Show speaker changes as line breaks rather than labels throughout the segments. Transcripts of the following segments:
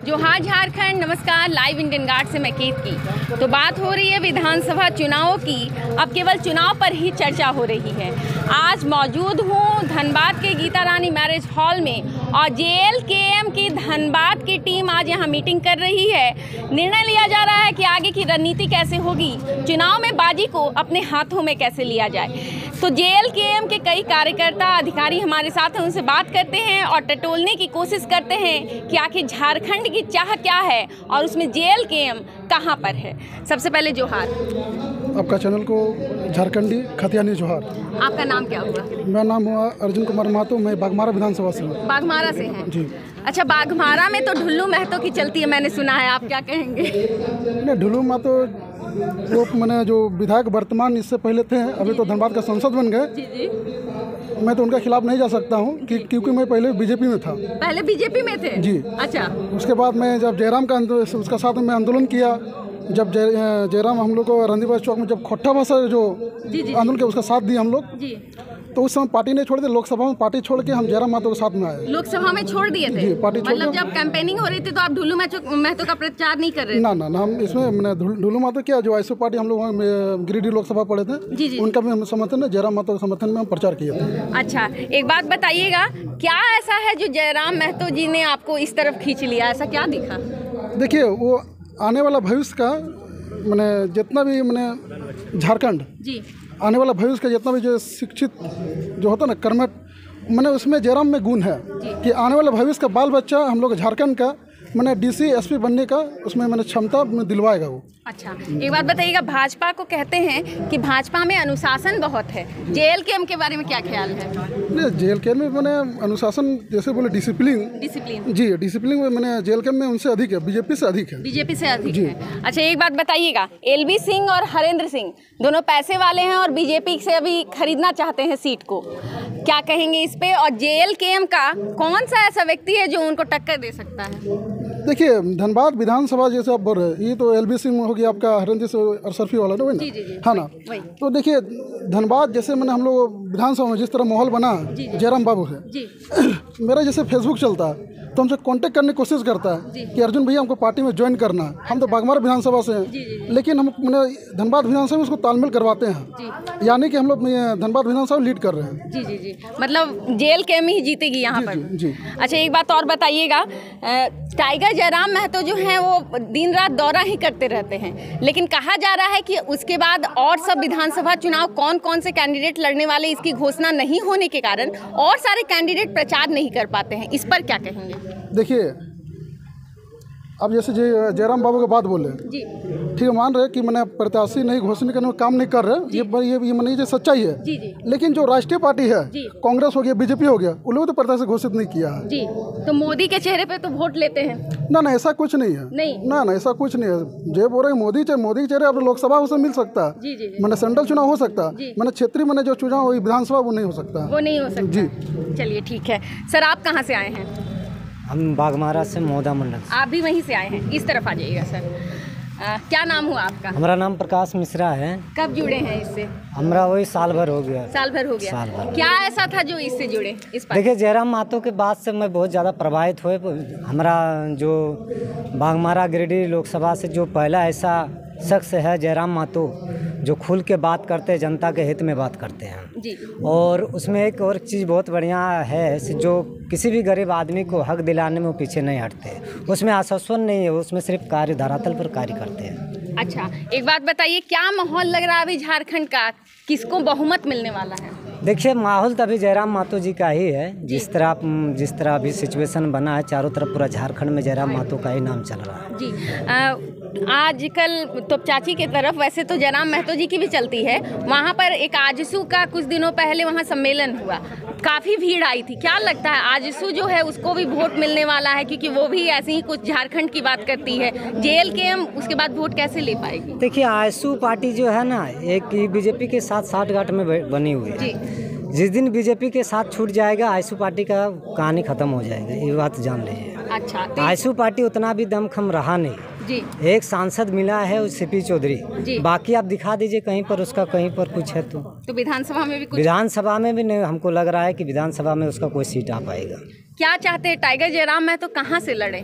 जोहार झारखंड, नमस्कार। Live Indian guard से मैं कीर्ति। तो बात हो रही है विधानसभा चुनावों की। अब केवल चुनाव पर ही चर्चा हो रही है। आज मौजूद हूँ धनबाद के गीता रानी मैरिज हॉल में और JLKM की धनबाद की टीम आज यहाँ मीटिंग कर रही है। निर्णय लिया जा रहा है कि आगे की रणनीति कैसे होगी, चुनाव में बाजी को अपने हाथों में कैसे लिया जाए। तो JLKM के कई कार्यकर्ता अधिकारी हमारे साथ हैं, उनसे बात करते हैं और टटोलने की कोशिश करते हैं कि आखिर झारखंड की चाह क्या है और उसमें JLKM कहां पर है। सबसे पहले जोहार।
आपका चैनल को झारखंडी खतियानी जोहार।
आपका नाम क्या हुआ?
मेरा नाम हुआ अर्जुन कुमार महतो। मैं बाघमारा विधानसभा से हूँ।
बाघमारा से हैं
जी।
अच्छा, बाघमारा में तो ढुल्लू महतो की चलती है, मैंने सुना है, आप क्या कहेंगे?
नहीं, ढुल्लू महतो वो मैंने जो विधायक वर्तमान इससे पहले थे, अभी तो धनबाद का सांसद बन गए।
जी जी।
मैं तो उनके खिलाफ नहीं जा सकता हूँ क्योंकि मैं पहले बीजेपी में था।
पहले बीजेपी में थे?
जी।
अच्छा।
उसके बाद मैं जब जयराम का उसका साथ में आंदोलन किया, जब जयराम हम लोग को रंदीबाज चौक में जब खोट्टा भाषा जो आंदोलन किया उसका साथ दिया हम लोग जी। तो उस समय पार्टी नहीं छोड़ दिया, लोकसभा में पार्टी छोड़ के हम जयराम महतो के साथ में आए।
लोकसभा में छोड़ दिए थे?
जी, पार्टी छोड़।
मतलब जब कैंपेनिंग हो रही थी तो आप ढुल्लू महतो का प्रचार नहीं कर रहे थे?
ना, हम इसमें मैंने ढुल्लू महतो क्या जो आईएसओ पार्टी हम लोग गिरिडीह लोकसभा पढ़े थे जी जी। उनका भी हम समर्थन है, जयराम महतो के समर्थन में हम प्रचार किए थे। अच्छा, एक बात बताइएगा, क्या ऐसा है जो जयराम महतो जी ने आपको इस तरफ खींच लिया, ऐसा क्या दिखा? देखिए, वो आने वाला भविष्य का मैंने जितना भी मैंने झारखंड जी आने वाला भविष्य का जितना भी जो शिक्षित जो होता ना कर्मठ, मैंने उसमें जयराम में गुण है कि आने वाले भविष्य का बाल बच्चा हम लोग झारखंड का मैंने DC SP बनने का उसमें मैंने क्षमता दिलवाएगा वो। अच्छा, एक बात बताइएगा, भाजपा को कहते हैं कि भाजपा में अनुशासन बहुत है, JLKM के बारे में क्या ख्याल है? नहीं, JLKM में मैंने अनुशासन जैसे बोले डिसिप्लिन जी, डिसिप्लिन में मैंने JLKM में उनसे अधिक है, बीजेपी से अधिक है। अच्छा, एक बात बताइएगा, LV सिंह और हरेंद्र सिंह दोनों पैसे वाले हैं और बीजेपी से अभी खरीदना चाहते हैं सीट को, क्या कहेंगे इस पे? और JLKM का कौन सा ऐसा व्यक्ति है जो उनको टक्कर दे सकता है? देखिए, धनबाद विधानसभा जैसे आप बोल रहे हैं, ये तो LV सिंह हो गया आपका, हरेंद्र से अरसरफी वाला ना, है ना? तो देखिए, धनबाद जैसे मैंने हम लोग विधानसभा में जिस तरह माहौल बना जयराम बाबू से मेरा जैसे फेसबुक चलता है तो हमसे कांटेक्ट करने की कोशिश करता है कि अर्जुन भैया हमको पार्टी में ज्वाइन करना है। हम तो बाघमारा विधानसभा से हैं, लेकिन हम धनबाद विधानसभा में उसको तालमेल करवाते हैं, यानी कि हम लोग धनबाद विधानसभा लीड कर रहे हैं। जी, मतलब JLKM ही जीतेगी यहाँ पर जी। अच्छा, एक बात और बताइएगा, टाइगर जयराम महतो जो हैं वो दिन रात दौरा ही करते रहते हैं, लेकिन कहा जा रहा है कि उसके बाद और सब विधानसभा चुनाव कौन कौन से कैंडिडेट लड़ने वाले इसकी घोषणा नहीं होने के कारण और सारे कैंडिडेट प्रचार नहीं कर पाते हैं, इस पर क्या कहेंगे? देखिए, अब जैसे जयराम बाबू की बात बोले जी, ठीक है, मान रहे कि मैंने प्रत्याशी नहीं घोषणा करने में काम नहीं कर रहे, ये मैंने ये सच्चाई है जी जी। लेकिन जो राष्ट्रीय पार्टी है, कांग्रेस हो गया, बीजेपी हो गया, उन लोगों तो प्रत्याशी घोषित नहीं किया है जी। तो मोदी के चेहरे पे तो वोट लेते हैं? ना, ऐसा कुछ नहीं है। ना, ऐसा कुछ नहीं है। जो बोल रहे मोदी के चेहरे अब लोकसभा उसे मिल सकता है, मैंने सेंट्रल चुनाव हो सकता है, मैंने क्षेत्रीय मैंने जो चुनाव विधानसभा वो नहीं हो सकता जी। चलिए, ठीक है सर, आप कहाँ से आए हैं?
हम बाघमारा से, मौदा मंडल।
आप भी वहीं से आए हैं? इस तरफ आ जाइएगा सर। क्या नाम हुआ आपका?
हमारा नाम प्रकाश मिश्रा है। कब
जुड़े हैं इससे?
हमारा वही साल भर हो गया।
साल भर। क्या ऐसा था जो इससे जुड़े?
देखिए, जयराम महतो के बाद से मैं बहुत ज़्यादा प्रभावित हुए। हमारा जो बाघमारा गिरिडीह लोकसभा से जो पहला ऐसा शख्स है जयराम महतो जो खुल के बात करते हैं, जनता के हित में बात करते हैं जी। और उसमें एक और चीज़ बहुत बढ़िया है, जो किसी भी गरीब आदमी को हक दिलाने में वो पीछे नहीं हटते, उसमें आश्वासन नहीं है, उसमें सिर्फ कार्य धरातल पर कार्य करते हैं। अच्छा, एक बात बताइए, क्या माहौल लग रहा है अभी झारखंड का, किसको बहुमत मिलने वाला है? देखिए, माहौल तो अभी जयराम महतो जी का ही है। जिस तरह अभी सिचुएशन बना है, चारों तरफ पूरा झारखंड में जयराम महतो का ही नाम चल रहा है
जी। आजकल तोपचाची की तरफ वैसे तो जयराम महतो जी की भी चलती है, वहाँ पर एक आजसू का कुछ दिनों पहले वहाँ सम्मेलन हुआ, काफ़ी भीड़ आई थी। क्या लगता है आजसू जो है उसको भी वोट मिलने वाला है, क्योंकि वो भी ऐसे ही कुछ झारखंड की बात करती है, JLKM उसके बाद वोट कैसे ले पाएगी?
देखिए, आजसू पार्टी जो है ना, एक बीजेपी के साथ साठगांठ में बनी हुई है। जिस दिन बीजेपी के साथ छूट जाएगा, आजसू पार्टी का कहानी खत्म हो जाएगा, ये बात जान लीजिए। अच्छा, आजसू पार्टी उतना भी दमखम रहा नहीं जी। एक सांसद मिला है CP चौधरी, बाकी आप दिखा दीजिए कहीं पर उसका, कहीं पर कुछ है तो
विधानसभा में भी कुछ?
विधानसभा में भी नहीं, हमको लग रहा है कि विधानसभा में उसका कोई सीट आ पाएगा।
क्या चाहते हैं टाइगर जयराम महतो कहाँ से लड़े?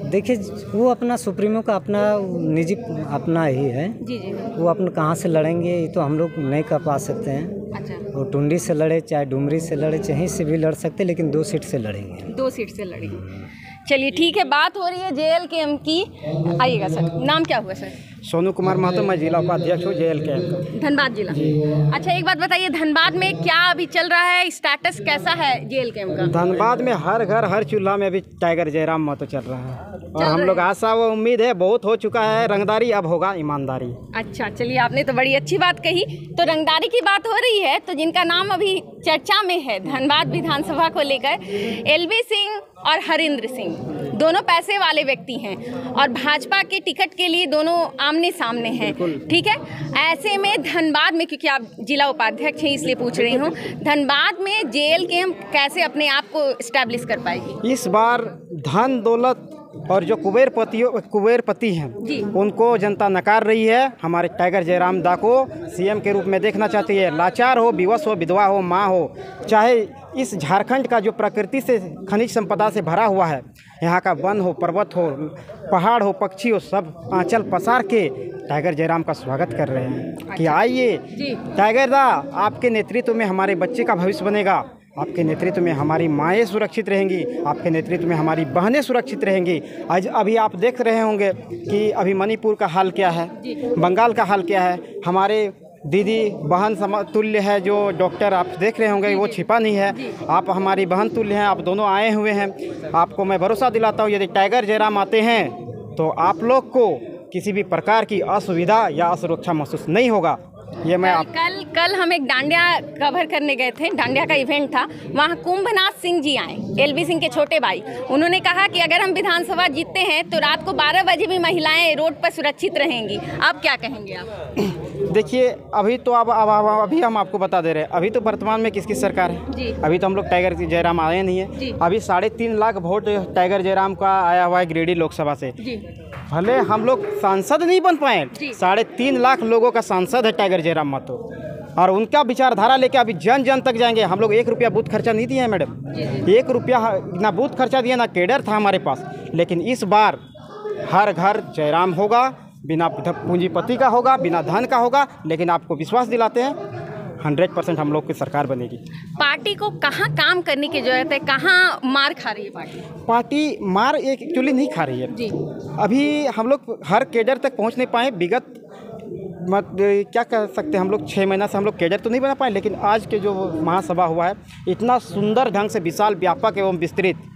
देखिए वो अपना सुप्रीमो का अपना निजी अपना ही है
जी जी।
वो अपना कहाँ से लड़ेंगे ये तो हम लोग नहीं कर पा सकते हैं।
अच्छा,
वो टुंडी से लड़े चाहे डुमरी से लड़े कहीं से भी लड़ सकते, लेकिन 2 सीट से लड़ेंगे।
2 सीट से लड़ेंगे। चलिए ठीक है, बात हो रही है JLKM की। आइएगा सर, नाम क्या हुआ सर?
सोनू कुमार महतो, मैं जिला उपाध्यक्ष हूँ JLKM का,
धनबाद जिला। अच्छा, एक बात बताइए, धनबाद में क्या अभी चल रहा है, स्टेटस कैसा है JLKM का?
धनबाद में हर घर हर चूल्हा में अभी टाइगर जयराम महतो चल रहा है और हम लोग आशा व उम्मीद है बहुत हो चुका है रंगदारी, अब होगा ईमानदारी।
अच्छा, चलिए आपने तो बड़ी अच्छी बात कही। तो रंगदारी की बात हो रही है, तो जिनका नाम अभी चर्चा में है धनबाद विधानसभा को लेकर, LV सिंह और हरिंद्र सिंह, दोनों पैसे वाले व्यक्ति हैं और भाजपा के टिकट के लिए दोनों आमने सामने हैं। ठीक है, ऐसे में धनबाद में, क्योंकि आप जिला उपाध्यक्ष हैं इसलिए पूछ रही हूँ, धनबाद में JLKM कैसे अपने आप को इस्टेब्लिश कर पाएगी?
इस बार धन दौलत और जो कुबेरपति हैं उनको जनता नकार रही है। हमारे टाइगर जयराम दा को CM के रूप में देखना चाहती है। लाचार हो, विवश हो, विधवा हो, माँ हो, चाहे इस झारखंड का जो प्रकृति से खनिज संपदा से भरा हुआ है, यहाँ का वन हो, पर्वत हो, पहाड़ हो, पक्षी हो, सब आंचल पसार के टाइगर जयराम का स्वागत कर रहे हैं कि आइए टाइगर दा, आपके नेतृत्व में हमारे बच्चे का भविष्य बनेगा, आपके नेतृत्व में हमारी माएँ सुरक्षित रहेंगी, आपके नेतृत्व में हमारी बहनें सुरक्षित रहेंगी। आज अभी आप देख रहे होंगे कि अभी मणिपुर का हाल क्या है, बंगाल का हाल क्या है। हमारे दीदी बहन समतुल्य है जो डॉक्टर आप देख रहे होंगे, वो छिपा नहीं है। आप हमारी बहन तुल्य हैं, आप दोनों आए हुए हैं। आपको मैं भरोसा दिलाता हूँ, यदि टाइगर जयराम आते हैं तो आप लोग को किसी भी प्रकार की असुविधा या असुरक्षा महसूस नहीं होगा। ये मैं
कल हम एक डांडिया कवर करने गए थे, डांडिया का इवेंट था, वहाँ कुंभनाथ सिंह जी आए, LV सिंह के छोटे भाई। उन्होंने कहा कि अगर हम विधानसभा जीतते हैं तो रात को 12 बजे भी महिलाएं रोड पर सुरक्षित रहेंगी। आप क्या कहेंगे? आप
देखिए, अभी तो अभी हम आपको बता दे रहे हैं, अभी तो वर्तमान में किसकी सरकार है
जी।
अभी तो हम लोग टाइगर जयराम आए नहीं है। अभी 3.5 लाख वोट टाइगर जयराम का आया हुआ है गिरिडीह लोकसभा से। भले हम लोग सांसद नहीं बन पाए, 3.5 लाख लोगों का सांसद है टाइगर जयराम महतो, और उनका विचारधारा लेके अभी जन जन तक जाएंगे। हम लोग 1 रुपया बूथ खर्चा नहीं दिए हैं मैडम, 1 रुपया ना बूथ खर्चा दिया, ना केडर था हमारे पास। लेकिन इस बार हर घर जयराम होगा, बिना पूंजीपति का होगा, बिना धन का होगा। लेकिन आपको विश्वास दिलाते हैं 100% हम लोग की सरकार बनेगी।
पार्टी को कहाँ काम करने की जरूरत है, कहाँ मार खा रही है
पार्टी मार एक एक्चुअली नहीं खा रही है जी। अभी हम लोग हर केडर तक पहुंच नहीं पाए। विगत क्या कह सकते हैं, हम लोग 6 महीना से हम लोग केडर तो नहीं बना पाए, लेकिन आज के जो महासभा हुआ है, इतना सुंदर ढंग से विशाल, व्यापक एवं विस्तृत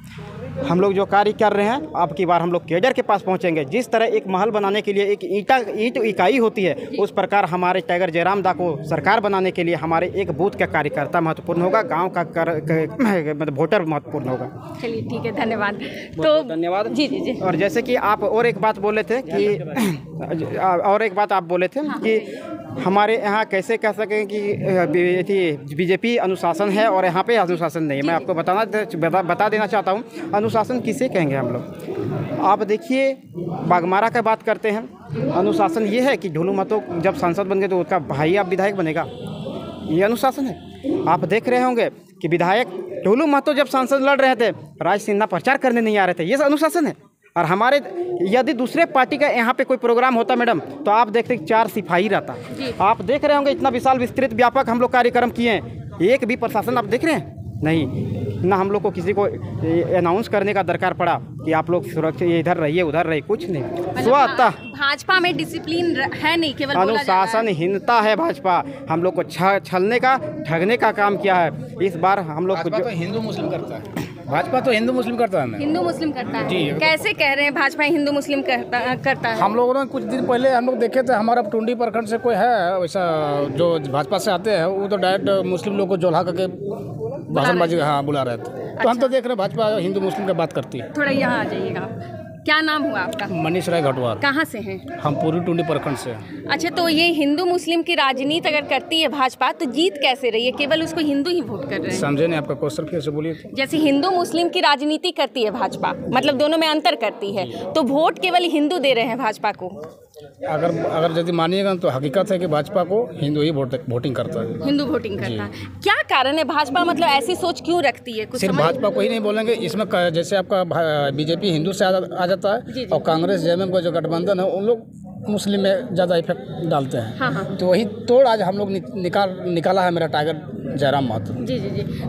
हम लोग जो कार्य कर रहे हैं, अब की बार हम लोग केडर के पास पहुंचेंगे। जिस तरह एक महल बनाने के लिए एक ईंट इकाई होती है, उस प्रकार हमारे टाइगर जयराम दा को सरकार बनाने के लिए हमारे एक बूथ का कार्यकर्ता महत्वपूर्ण होगा, गांव का मतलब वोटर महत्वपूर्ण होगा।
चलिए ठीक है, धन्यवाद। तो
धन्यवाद
जी जी जी।
और जैसे कि आप और एक बात बोले थे कि आप बोले थे कि हमारे यहाँ कैसे कह सकें कि बीजेपी अनुशासन है और यहाँ पे अनुशासन नहीं है। मैं आपको बता देना चाहता हूँ, अनुशासन किसे कहेंगे हम लोग। आप देखिए, बागमारा का बात करते हैं, अनुशासन ये है कि ढोलू महतो जब सांसद बन गए तो उसका भाई अब विधायक बनेगा, ये अनुशासन है। आप देख रहे होंगे कि विधायक ढोलू महतो जब सांसद लड़ रहे थे, राज सिन्हा प्रचार करने नहीं आ रहे थे, ये अनुशासन है। और हमारे यदि दूसरे पार्टी का यहाँ पे कोई प्रोग्राम होता मैडम, तो आप देखते 4 सिपाही रहता। आप देख रहे होंगे इतना विशाल विस्तृत व्यापक हम लोग कार्यक्रम किए हैं, एक भी प्रशासन आप देख रहे हैं नहीं। ना हम लोग को किसी को अनाउंस करने का दरकार पड़ा कि आप लोग सुरक्षित इधर रहिए उधर रहिए, कुछ नहीं। स्वतः
भाजपा में डिसिप्लिन है नहीं, केवल
अनुशासनहीनता है भाजपा। हम लोग को छलने का, ठगने का काम किया है। इस बार हम लोग
को हिंदू मुस्लिम करता है, भाजपा तो हिंदू मुस्लिम करता है।
हिंदू मुस्लिम करता है जी। कैसे कह रहे हैं भाजपा हिंदू मुस्लिम करता है?
हम लोगों ने कुछ दिन पहले हम लोग देखे थे, हमारा टुंडी प्रखंड से कोई है वैसा जो भाजपा से आते हैं, वो तो डायरेक्ट मुस्लिम लोग को जोल्हा करके भाषणबाजी बुला रहे थे। तो हम तो देख रहे हैं भाजपा हिंदू मुस्लिम की बात करती है।
थोड़ा यहाँ आ जाइएगा। क्या नाम हुआ आपका?
मनीष राय घटवार।
कहाँ से हैं?
हम पूरी टुंडी प्रखंड से।
अच्छा, तो ये हिंदू मुस्लिम की राजनीति अगर करती है भाजपा, तो जीत कैसे रही है? केवल उसको हिंदू ही वोट कर रहे हैं।
समझे नहीं, आपका क्वेश्चन फिर से बोलिए।
जैसे हिंदू मुस्लिम की राजनीति करती है भाजपा, मतलब दोनों में अंतर करती है, तो वोट केवल हिंदू दे रहे हैं भाजपा को।
अगर यदि मानिएगा तो हकीकत है कि भाजपा को हिंदू ही वोटिंग करता है।
हिंदू वोटिंग करता है। क्या कारण है भाजपा मतलब ऐसी सोच क्यों रखती है? कुछ
सिर्फ भाजपा को ही नहीं बोलेंगे, इसमें जैसे आपका बीजेपी हिंदू से आ जाता है और कांग्रेस जेएमएम का जो गठबंधन है उन लोग मुस्लिम में ज़्यादा इफेक्ट डालते हैं।
हाँ।
तो वही तोड़ आज हम लोग निकाला है मेरा टाइगर जयराम महतो।
जी।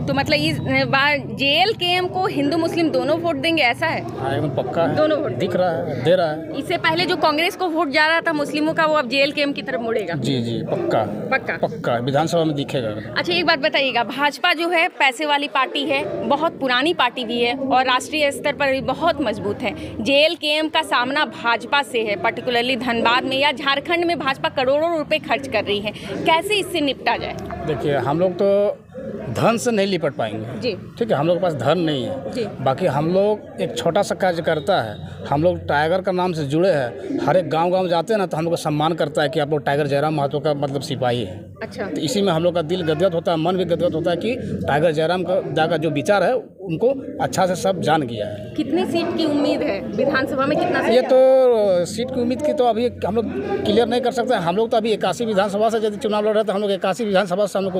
तो मतलब इस बार JLKM को हिंदू मुस्लिम दोनों वोट देंगे, ऐसा है?
हाँ, एकदम पक्का है,
दोनों वोट
दिख रहा है, दे रहा है।
इससे पहले जो कांग्रेस को वोट जा रहा था मुस्लिमों का, वो अब JLKM की तरफ मुड़ेगा?
जी पक्का विधानसभा में दिखेगा।
अच्छा, एक बात बताइएगा, भाजपा जो है पैसे वाली पार्टी है, बहुत पुरानी पार्टी भी है और राष्ट्रीय स्तर पर भी बहुत मजबूत है। JLKM का सामना भाजपा से है, पर्टिकुलरली धनबाद में या झारखंड में भाजपा करोड़ों रुपए खर्च कर रही है। कैसे इससे निपटा जाए?
देखिए, हम लोग तो धन से नहीं लिपट पाएंगे जी, ठीक है, हम लोग के पास धन नहीं है जी। बाकी हम लोग एक छोटा सा कार्य करता है, हम लोग टाइगर का नाम से जुड़े हैं, हर एक गांव जाते हैं ना तो हम लोग को सम्मान करता है कि आप लोग टाइगर जयराम महतो का मतलब सिपाही है। अच्छा। तो इसी में हम लोग का दिल गदगद होता है, मन भी गदगद होता है कि टाइगर जयराम का जो विचार है उनको अच्छा से सब जान गया है।
कितनी सीट की उम्मीद है विधानसभा में? कितना
ये तो सीट की उम्मीद की तो अभी हम लोग क्लियर नहीं कर सकते। हम लोग तो अभी 81 विधानसभा से यदि चुनाव लड़ रहे हैं तो हम लोग 81 विधानसभा से हम लोग को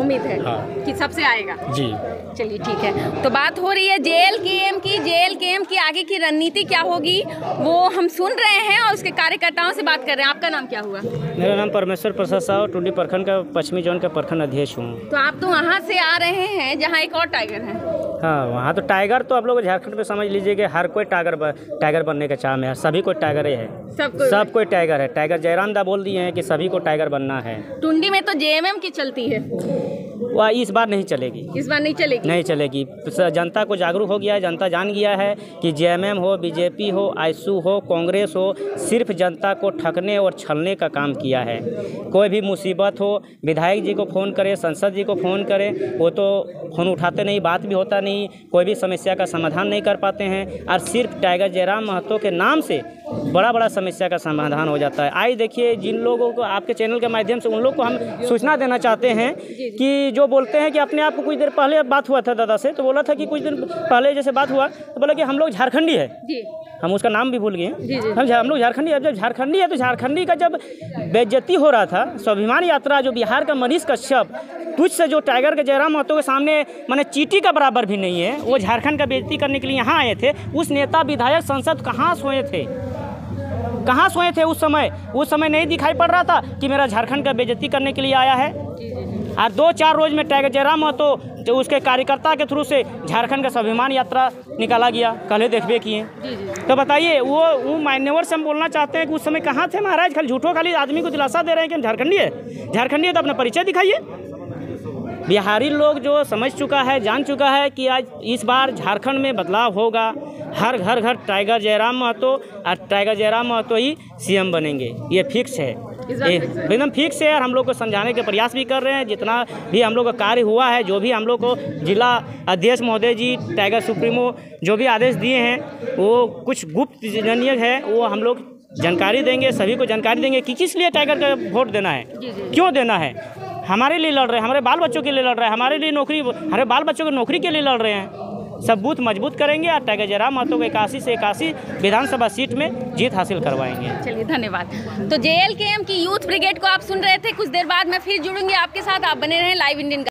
उम्मीद है
हाँ। कि सबसे आएगा जी। चलिए ठीक है, तो बात हो रही है JLKM की आगे की रणनीति क्या होगी वो हम सुन रहे हैं और उसके कार्यकर्ताओं से बात कर रहे हैं। आपका नाम क्या हुआ?
मेरा नाम परमेश्वर प्रसाद साहू, टुंडी प्रखंड का पश्चिमी जोन का प्रखंड अध्यक्ष हूँ।
तो आप तो वहाँ से आ रहे हैं जहाँ एक और टाइगर है।
हाँ, वहाँ तो टाइगर तो आप लोग झारखंड में समझ लीजिए कि हर कोई टाइगर बनने के चाह में है, सभी को टाइगर ही है, सब कोई टाइगर है। टाइगर जयराम दा बोल दिए हैं कि सभी को टाइगर बनना है।
टुंडी में तो JMM की चलती है,
वह इस बार नहीं चलेगी।
इस बार नहीं चलेगी।
जनता को जागरूक हो गया है, जनता जान गया है कि JMM हो, BJP हो, आईसू हो, कांग्रेस हो, सिर्फ जनता को ठगने और छलने का काम किया है। कोई भी मुसीबत हो, विधायक जी को फ़ोन करे, सांसद जी को फ़ोन करे, वो तो फ़ोन उठाते नहीं, बात भी होता नहीं, कोई भी समस्या का समाधान नहीं कर पाते हैं। और सिर्फ टाइगर जयराम महतो के नाम से बड़ा समस्या का समाधान हो जाता है। आइए देखिए, जिन लोगों को आपके चैनल के माध्यम से उन लोग को हम सूचना देना चाहते हैं कि जो बोलते हैं कि अपने आप को कुछ देर पहले बात हुआ था दादा से, तो बोला था कि कुछ दिन पहले जैसे बात हुआ तो बोला कि हम लोग झारखंडी है, हम उसका नाम भी भूल गए, हम लोग झारखंडी है। जब झारखंडी है तो झारखंडी का जब बेइज्जती हो रहा था, स्वाभिमान यात्रा जो बिहार का मनीष कश्यप, तुझसे जो टाइगर के जयराम महतो के सामने माने चीटी का बराबर भी नहीं है, वो झारखंड का बेइज्जती करने के लिए यहाँ आए थे। उस नेता विधायक सांसद कहाँ सोए थे उस समय नहीं दिखाई पड़ रहा था कि मेरा झारखंड का बेइज्जती करने के लिए आया है। और 2-4 रोज में टाइगर जयराम महतो जो उसके कार्यकर्ता के थ्रू से झारखंड का स्वाभिमान यात्रा निकाला गया, कल देखबे किए। तो बताइए, वो मान्यवर से हम बोलना चाहते हैं कि उस समय कहाँ थे महाराज? खाली आदमी को दिलासा दे रहे हैं कि हम झारखंडी है तो अपना परिचय दिखाइए। बिहारी लोग जो समझ चुका है, जान चुका है कि आज इस बार झारखंड में बदलाव होगा, हर घर टाइगर जयराम महतो और टाइगर जयराम महतो ही CM बनेंगे, ये फिक्स है, एकदम फिक्स है। और हम लोग को समझाने के प्रयास भी कर रहे हैं, जितना भी हम लोग का कार्य हुआ है, जो भी हम लोग को जिला अध्यक्ष महोदय जी, टाइगर सुप्रीमो जो भी आदेश दिए हैं, वो कुछ गुप्त जननीय है, वो हम लोग जानकारी देंगे, सभी को जानकारी देंगे कि किस लिए टाइगर का वोट देना है, क्यों देना है। हमारे लिए लड़ रहे हैं, हमारे बाल बच्चों के लिए लड़ रहे हैं, हमारे लिए नौकरी, हमारे बाल बच्चों की नौकरी के लिए लड़ रहे हैं। सब बूथ मजबूत करेंगे और टाइगर जयराम महतो को 81 से 81 विधानसभा सीट में जीत हासिल करवाएंगे।
चलिए, धन्यवाद। तो JLKM की यूथ ब्रिगेड को आप सुन रहे थे। कुछ देर बाद मैं फिर जुड़ूंगी आपके साथ, आप बने रहें लाइव इंडियन।